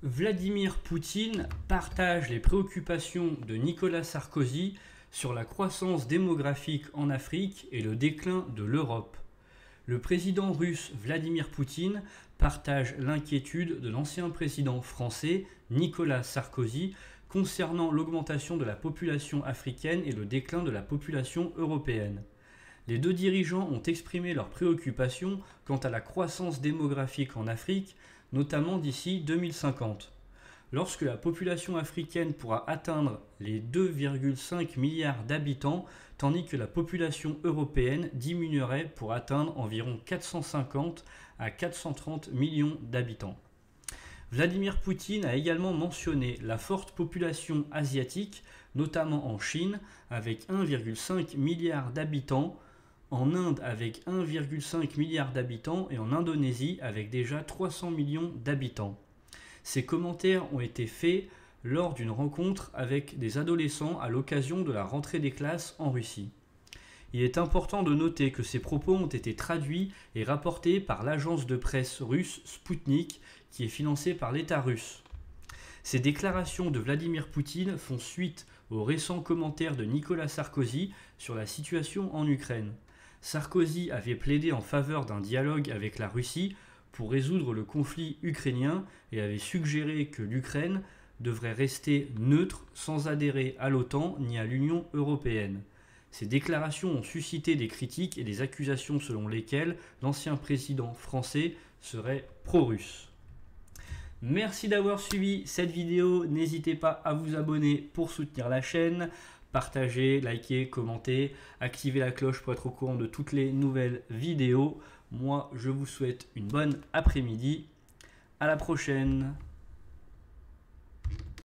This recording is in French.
Vladimir Poutine partage les préoccupations de Nicolas Sarkozy sur la croissance démographique en Afrique et le déclin de l'Europe. Le président russe Vladimir Poutine partage l'inquiétude de l'ancien président français Nicolas Sarkozy concernant l'augmentation de la population africaine et le déclin de la population européenne. Les deux dirigeants ont exprimé leurs préoccupations quant à la croissance démographique en Afrique, notamment d'ici 2050. Lorsque la population africaine pourra atteindre les 2,5 milliards d'habitants, tandis que la population européenne diminuerait pour atteindre environ 450 à 430 millions d'habitants. Vladimir Poutine a également mentionné la forte population asiatique, notamment en Chine, avec 1,5 milliard d'habitants, en Inde avec 1,5 milliard d'habitants et en Indonésie avec déjà 300 millions d'habitants. Ces commentaires ont été faits lors d'une rencontre avec des adolescents à l'occasion de la rentrée des classes en Russie. Il est important de noter que ces propos ont été traduits et rapportés par l'agence de presse russe Sputnik, qui est financée par l'État russe. Ces déclarations de Vladimir Poutine font suite aux récents commentaires de Nicolas Sarkozy sur la situation en Ukraine. Sarkozy avait plaidé en faveur d'un dialogue avec la Russie pour résoudre le conflit ukrainien et avait suggéré que l'Ukraine devrait rester neutre sans adhérer à l'OTAN ni à l'Union européenne. Ces déclarations ont suscité des critiques et des accusations selon lesquelles l'ancien président français serait pro-russe. Merci d'avoir suivi cette vidéo, n'hésitez pas à vous abonner pour soutenir la chaîne, partagez, likez, commentez, activez la cloche pour être au courant de toutes les nouvelles vidéos. Moi, je vous souhaite une bonne après-midi. À la prochaine.